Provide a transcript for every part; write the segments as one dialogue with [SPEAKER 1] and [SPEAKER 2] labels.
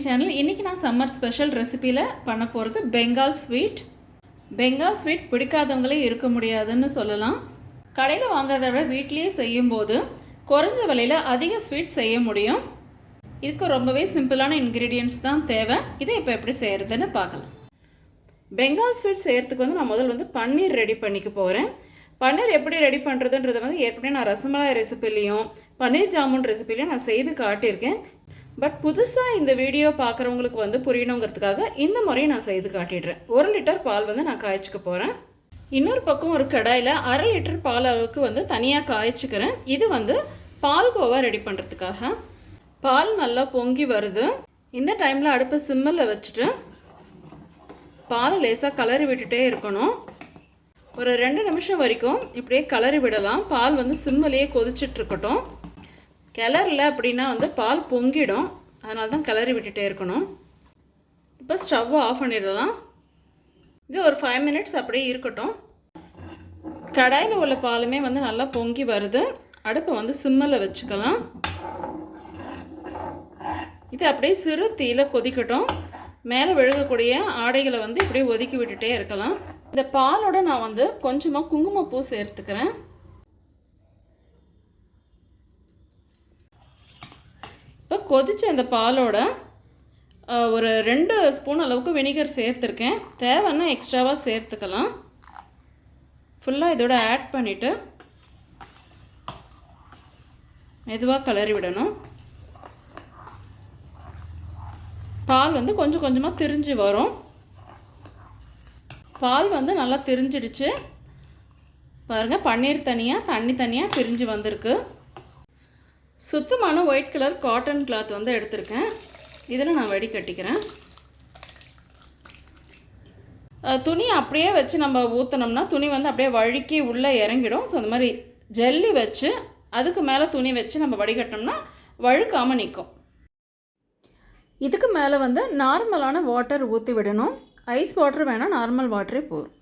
[SPEAKER 1] Channel. இன்றைக்கி நான் summer special ரெசிபியில் பண்ண போகிறது பெங்கால் ஸ்வீட். பெங்கால் ஸ்வீட் பிடிக்காதவங்களே இருக்க முடியாதுன்னு சொல்லலாம். கடையில் வாங்கிறத விட வீட்லேயே செய்யும்போது குறைஞ்ச விலையில் அதிக ஸ்வீட் செய்ய முடியும். இதுக்கு ரொம்பவே சிம்பிளான இன்க்ரீடியன்ட்ஸ் தான் தேவை. இதை இப்போ எப்படி செய்கிறதுன்னு பார்க்கலாம். பெங்கால் ஸ்வீட் செய்கிறதுக்கு நான் முதல் பன்னீர் ரெடி பண்ணிக்க போகிறேன். பன்னீர் எப்படி ரெடி பண்ணுறதுன்றதை ஏற்கனவே நான் ரசமலாய் ரெசிபிலையும் பன்னீர் ஜாமுன் ரெசிபிலையும் நான் செய்து காட்டியிருக்கேன். பட் புதுசாக இந்த வீடியோ பார்க்குறவங்களுக்கு புரியணுங்கிறதுக்காக இந்த முறையை நான் செய்து காட்டிடுறேன். 1 லிட்டர் பால் நான் காய்ச்சிக்க போகிறேன். இன்னொரு பக்கம் ஒரு கடாயில் 1/2 லிட்டர் பால் அளவுக்கு தனியாக காய்ச்சிக்கிறேன். இது பால்கோவா ரெடி பண்ணுறதுக்காக. பால் நல்லா பொங்கி வருது. இந்த டைமில் அடுப்பை சிம்மில் வச்சுட்டு பாலை லேசாக கலரி விட்டுட்டே இருக்கணும். ஒரு 2 நிமிஷம் வரைக்கும் இப்படியே கலரி விடலாம். பால் சிம்மிலேயே கொதிச்சிட்ருக்கட்டும். கிளறல அப்படின்னா பால் பொங்கிடும். அதனால தான் கிளறி விட்டுட்டே இருக்கணும். இப்போ ஸ்டவ்வை ஆஃப் பண்ணிடலாம். இது ஒரு 5 மினிட்ஸ் அப்படியே இருக்கட்டும். கடாயில் உள்ள பாலுமே நல்லா பொங்கி வருது. அடுப்பை சிம்மில் வச்சுக்கலாம். இது அப்படியே சிறு தீயில கொதிக்கட்டும். மேலே விழுகக்கூடிய ஆடைகளை இப்படியே ஒதுக்கி விட்டுட்டே இருக்கலாம். இந்த பாலோட நான் கொஞ்சமாக குங்குமப்பூ சேர்த்துக்கிறேன். இப்போ கொதிச்ச இந்த பாலோட ஒரு 2 ஸ்பூன் அளவுக்கு வினிகர் சேர்த்துருக்கேன். தேவைன்னா எக்ஸ்ட்ராவாக சேர்த்துக்கலாம். ஃபுல்லாக இதோட ஆட் பண்ணிவிட்டு மெதுவாக கிளறி விடணும். பால் கொஞ்சம் கொஞ்சமாக திரிஞ்சு வரும். பால் நல்லா திரிஞ்சிடுச்சு பாருங்கள். பன்னீர் தனியாக தண்ணி தனியாக பிரிஞ்சு வந்திருக்கு. சுத்தமான ஒயிட் கலர் காட்டன் கிளாத் எடுத்திருக்கேன். இதில் நான் வடிகட்டிக்கிறேன். துணி அப்படியே வச்சு நம்ம ஊற்றினோம்னா துணி அப்படியே வழுக்கி உள்ளே இறங்கிடும். ஸோ அந்த மாதிரி ஜல்லி வச்சு அதுக்கு மேலே துணி வச்சு நம்ம வடிகட்டினோம்னா வழுக்காமல் நிற்கும். இதுக்கு மேலே நார்மலான வாட்டர் ஊற்றி விடணும். ஐஸ் வாட்டர் வேணால், நார்மல் வாட்டரே போதும்.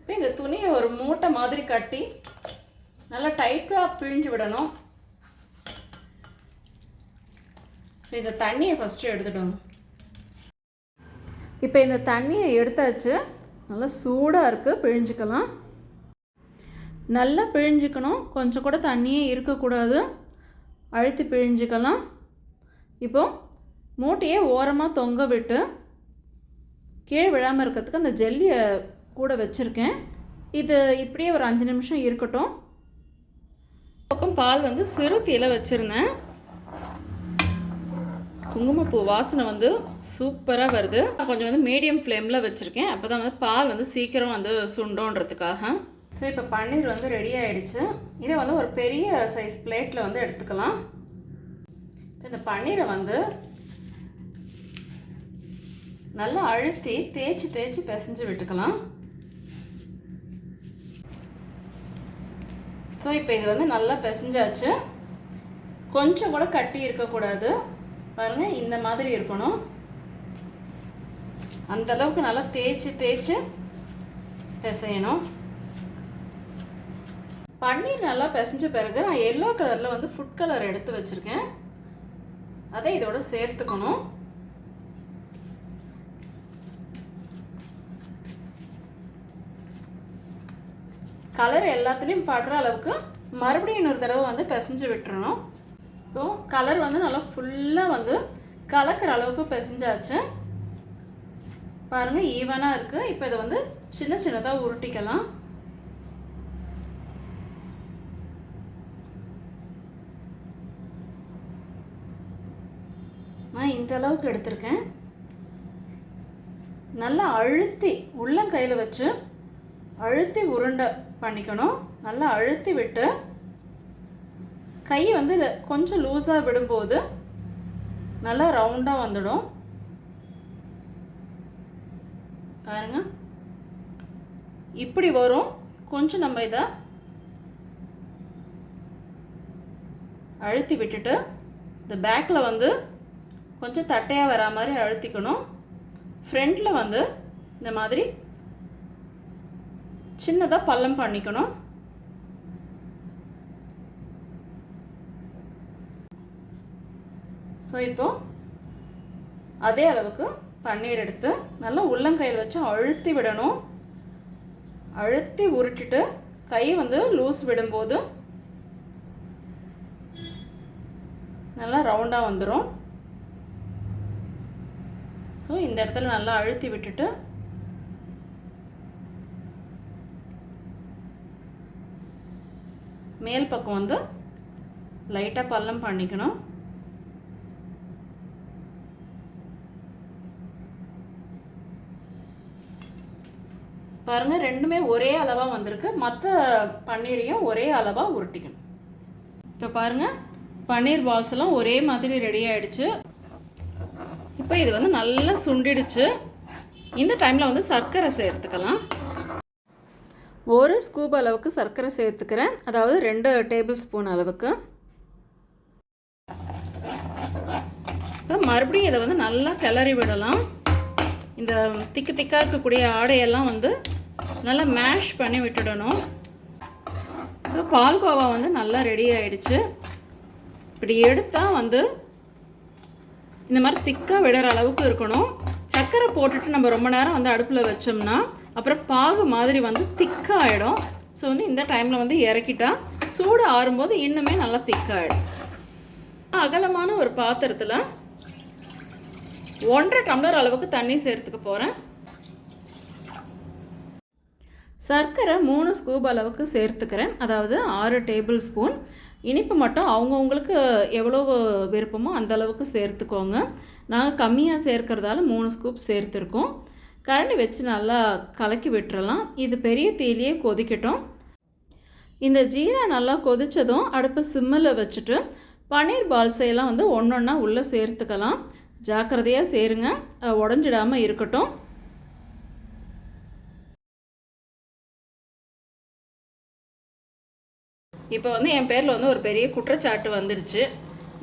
[SPEAKER 1] இப்போ இந்த துணியை ஒரு மூட்டை மாதிரி கட்டி நல்லா டைட்டாக பிழிஞ்சு விடணும். ஸோ இந்த தண்ணியை ஃபஸ்ட்டு எடுத்துடணும். இப்போ இந்த தண்ணியை எடுத்தாச்சு. நல்லா சூடாக இருக்குது. பிழிஞ்சிக்கலாம். நல்லா பிழிஞ்சிக்கணும். கொஞ்சம் கூட தண்ணியே இருக்கக்கூடாது. அழுத்தி பிழிஞ்சிக்கலாம். இப்போது மூட்டையை ஓரமாக தொங்க விட்டு கீழே விழாமல் இருக்கிறதுக்கு அந்த ஜெல்லியை கூட வச்சுருக்கேன். இது இப்படியே ஒரு 5 நிமிஷம் இருக்கட்டும். பக்கம் பால் சிறு தீயில வச்சுருந்தேன். குங்குமப்பூ வாசனை சூப்பராக வருது. கொஞ்சம் மீடியம் ஃப்ளேமில் வச்சுருக்கேன். அப்போ தான் பால் சீக்கிரம் சுண்டோன்றதுக்காக. ஸோ இப்போ பன்னீர் ரெடி ஆகிடுச்சு. இதை ஒரு பெரிய சைஸ் பிளேட்டில் எடுத்துக்கலாம். இந்த பன்னீரை நல்லா அழுத்தி தேய்ச்சி பிசைஞ்சு விட்டுக்கலாம். ஸோ இப்போ இது நல்லா பிசைஞ்சாச்சு. கொஞ்சம் கூட கட்டி இருக்கக்கூடாது. பாருங்கள், இந்த மாதிரி இருக்கணும். அந்தளவுக்கு நல்லா தேய்ச்சி பிசையணும். பன்னீர் நல்லா பிசைஞ்ச பிறகு நான் எல்லோ கலரில் ஃபுட் கலர் எடுத்து வச்சுருக்கேன். அதை இதோட சேர்த்துக்கணும். கலர் எல்லாத்துலேயும் படுற அளவுக்கு மறுபடியும் இன்னொரு தடவை பிசைஞ்சு விட்டுறணும். இப்போ கலர் நல்லா ஃபுல்லாக கலக்கிற அளவுக்கு பிசைஞ்சாச்சு. பாருங்கள், ஈவனாக இருக்குது. இப்போ இதை சின்ன சின்னதாக உருட்டிக்கலாம். நான் இந்த அளவுக்கு எடுத்திருக்கேன். நல்லா அழுத்தி உள்ளங்கையில் வச்சு அழுத்தி உருண்டை பண்ணிக்கணும். நல்லா அழுத்தி விட்டு கை கொஞ்சம் லூஸாக விடும்போது நல்லா ரவுண்டாக வந்துடும். பாருங்க, இப்படி வரும். கொஞ்சம் நம்ம இதை அழுத்தி விட்டுட்டு இந்த பேக்கில் கொஞ்சம் தட்டையாக வரா மாதிரி அழுத்திக்கணும். ஃப்ரண்ட்டில் இந்த மாதிரி சின்னதாக பள்ளம் பண்ணிக்கணும். ஸோ ஸோ இப்போது அதே அளவுக்கு பன்னீர் எடுத்து நல்லா உள்ளங்கையில் வச்சு அழுத்தி விடணும். அழுத்தி உருட்டிட்டு கை வந்து லூஸ் விடும்போது நல்லா ரவுண்டாக வந்துடும். ஸோ இந்த இடத்துல நல்லா அழுத்தி விட்டுட்டு மேல் பக்கம் வந்து லைட்டாக பள்ளம் பண்ணிக்கணும். பாருங்கள், ரெண்டுமே ஒரே அளவாக வந்திருக்கு. மற்ற பன்னீரையும் ஒரே அளவாக உருட்டிக்கணும். இப்போ பாருங்கள், பன்னீர் பால்ஸ் எல்லாம் ஒரே மாதிரி ரெடி ஆகிடுச்சு. இப்போ இது வந்து நல்லா சுண்டிடுச்சு. இந்த டைமில் வந்து சர்க்கரை சேர்த்துக்கலாம். 1 ஸ்கூப் அளவுக்கு சர்க்கரை சேர்த்துக்கிறேன், அதாவது 2 டேபிள் ஸ்பூன் அளவுக்கு. இப்போ மறுபடியும் இதை வந்து நல்லா கிளறி விடலாம். இந்த திக்காக இருக்கக்கூடிய ஆடையெல்லாம் வந்து நல்லா மேஷ் பண்ணி விட்டுடணும். ஸோ பால்கோவா வந்து நல்லா ரெடி ஆகிடுச்சு. இப்படி எடுத்தால் வந்து இந்த மாதிரி திக்காக விடுற அளவுக்கு இருக்கணும். சர்க்கரை போட்டுட்டு நம்ம ரொம்ப நேரம் வந்து அடுப்பில் வச்சோம்னா அப்புறம் பாகு மாதிரி வந்து திக்காக ஆகிடும். ஸோ வந்து இந்த டைமில் வந்து இறக்கிட்டா சூடு ஆறும்போது இன்னுமே நல்லா திக்காகிடும். அகலமான ஒரு பாத்திரத்தில் 1.5 டம்ளர் அளவுக்கு தண்ணி சேர்த்துக்க போகிறேன். சர்க்கரை 3 ஸ்கூப் அளவுக்கு சேர்த்துக்கிறேன், அதாவது 6 டேபிள் ஸ்பூன். இனிப்பு மட்டும் அவங்கவுங்களுக்கு எவ்வளோ விருப்பமோ அந்த அளவுக்கு சேர்த்துக்கோங்க. நாங்கள் கம்மியாக சேர்க்கறதால 3 ஸ்கூப் சேர்த்துருக்கோம். கரண்டி வச்சு நல்லா கலக்கி விட்டுறலாம். இது பெரிய தீயிலேயே கொதிக்கட்டும். இந்த ஜீரா நல்லா கொதித்ததும் அடுப்பு சிம்மில் வச்சுட்டு பன்னீர் பால்ஸையெல்லாம் வந்து ஒன்றொன்னா உள்ளே சேர்த்துக்கலாம். ஜாக்கிரதையாக சேருங்க, உடஞ்சிடாமல் இருக்கட்டும். இப்போ வந்து என் பேரில் வந்து ஒரு பெரிய குற்றச்சாட்டு வந்துடுச்சு.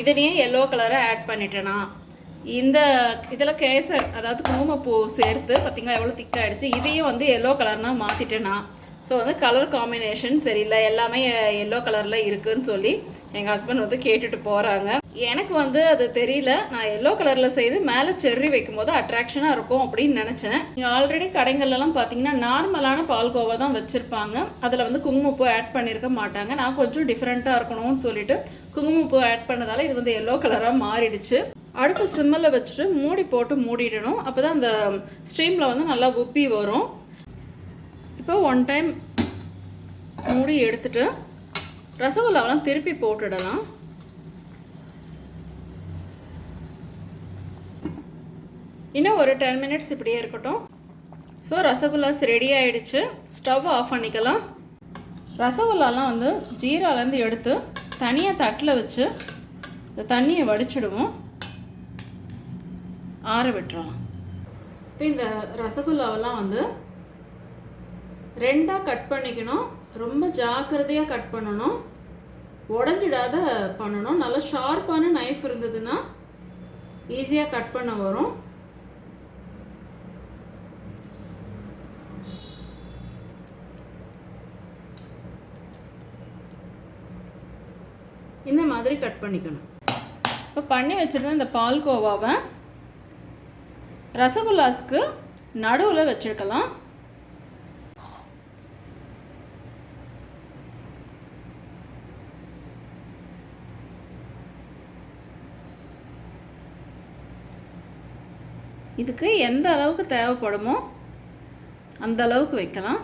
[SPEAKER 1] இதுலேயே எல்லோ கலரை ஆட் பண்ணிட்டேனா, இந்த இதில் கேசர் அதாவது குங்குமப்பூ சேர்த்து பார்த்திங்களா எவ்வளோ திக்காகிடுச்சு, இதையும் வந்து எல்லோ கலர்னால் மாற்றிட்டேனா. ஸோ வந்து கலர் காம்பினேஷன் சரியில்லை, எல்லாமே எல்லோ கலரில் இருக்குதுன்னு சொல்லி எங்கள் ஹஸ்பண்ட் வந்து கேட்டுட்டு போகிறாங்க. எனக்கு வந்து அது தெரியல. நான் எல்லோ கலரில் செய்து மேலே செர்ரி வைக்கும்போது அட்ராக்ஷனாக இருக்கும் அப்படின்னு நினச்சேன். இங்கே ஆல்ரெடி கடைகள்லாம் பார்த்தீங்கன்னா நார்மலான பால்கோவா தான் வச்சுருப்பாங்க. அதில் வந்து குங்குமப்பூ ஆட் பண்ணியிருக்க மாட்டாங்க. நான் கொஞ்சம் டிஃப்ரெண்ட்டாக இருக்கணும்னு சொல்லிட்டு குங்குமப்பூ ஆட் பண்ணதால் இது வந்து எல்லோ கலராக மாறிடுச்சு. அடுப்பு சிம்மில் வச்சுட்டு மூடி போட்டு மூடிடணும். அப்போ தான் அந்த ஸ்ட்ரீமில் வந்து நல்லா உப்பி வரும். இப்போ 1 டைம் மூடி எடுத்துட்டு ரசகுல்லாவெல்லாம் திருப்பி போட்டுடலாம். இன்னும் ஒரு 10 மினிட்ஸ் இப்படியே இருக்கட்டும். ஸோ ரசகுல்லாஸ் ரெடி ஆகிடுச்சு. ஸ்டவ் ஆஃப் பண்ணிக்கலாம். ரசகுல்லாலாம் வந்து ஜீராலேருந்து எடுத்து தனியாக தட்டில் வச்சு இந்த தண்ணியை வடிச்சிடுவோம், ஆற விட்டுறலாம். இப்போ இந்த ரசகுல்லாவெல்லாம் வந்து 2ஆக கட் பண்ணிக்கணும். ரொம்ப ஜாக்கிரதையாக கட் பண்ணணும், உடஞ்சிடாத பண்ணணும். நல்லா ஷார்ப்பான நைஃப் இருந்ததுன்னா ஈஸியாக கட் பண்ண வரும். இந்த மாதிரி கட் பண்ணிக்கணும். இப்போ பண்ணி வச்சுருந்த இந்த பால்கோவாவை ரசகுல்லாஸ்க்கு நடுவில் வச்சுருக்கலாம். இதுக்கு எந்த அளவுக்கு தேவைப்படுமோ அந்த அளவுக்கு வைக்கலாம்.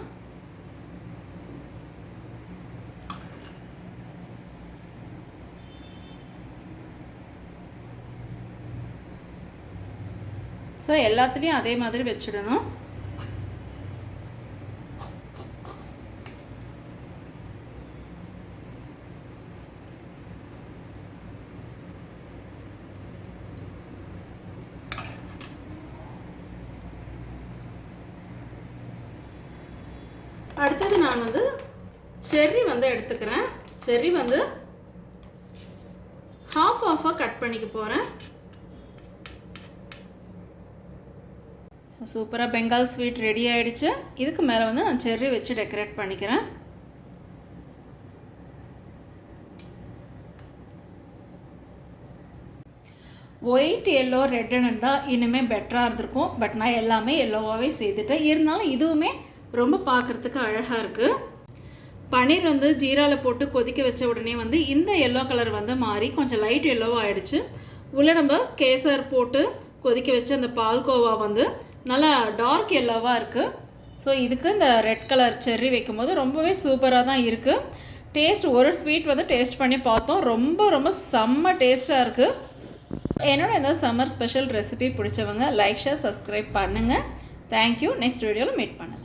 [SPEAKER 1] ஸோ எல்லாத்துலேயும் அதே மாதிரி வச்சிடணும். அடுத்தது நான் வந்து செர்ரி வந்து எடுத்துக்கிறேன். செர்ரி வந்து ஹாஃபாக கட் பண்ணிக்க போகிறேன். சூப்பராக பெங்கால் ஸ்வீட் ரெடி ஆகிடுச்சு. இதுக்கு மேலே வந்து நான் செர்ரி வச்சு டெக்கரேட் பண்ணிக்கிறேன். ஒயிட் எல்லோ ரெட்டுன்னு இருந்தால் இன்னுமே பெட்டராக இருந்திருக்கும். பட் நான் எல்லாமே எல்லோவாகவே செய்துட்டேன். இருந்தாலும் இதுவுமே ரொம்ப பார்க்குறதுக்கு அழகாக இருக்குது. பன்னீர் வந்து ஜீராவில் போட்டு கொதிக்க வச்ச உடனே வந்து இந்த எல்லோ கலர் வந்து மாறி கொஞ்சம் லைட் எல்லோவாக ஆகிடுச்சு. உள்ளே நம்ம கேசர் போட்டு கொதிக்க வச்ச அந்த பால்கோவா வந்து நல்லா டார்க் எல்லோவாக இருக்குது. ஸோ இதுக்கு இந்த ரெட் கலர் செர்ரி வைக்கும்போது ரொம்பவே சூப்பராக தான் இருக்குது. டேஸ்ட் ஒரு ஸ்வீட் வந்து டேஸ்ட் பண்ணி பார்த்தோம். ரொம்ப ரொம்ப செம்ம டேஸ்ட்டாக இருக்குது. என்னோட இந்த சம்மர் ஸ்பெஷல் ரெசிபி பிடிச்சவங்க லைக் ஷேர் சப்ஸ்கிரைப் பண்ணுங்கள். தேங்க்யூ. நெக்ஸ்ட் வீடியோவில் மீட் பண்ணுங்கள்.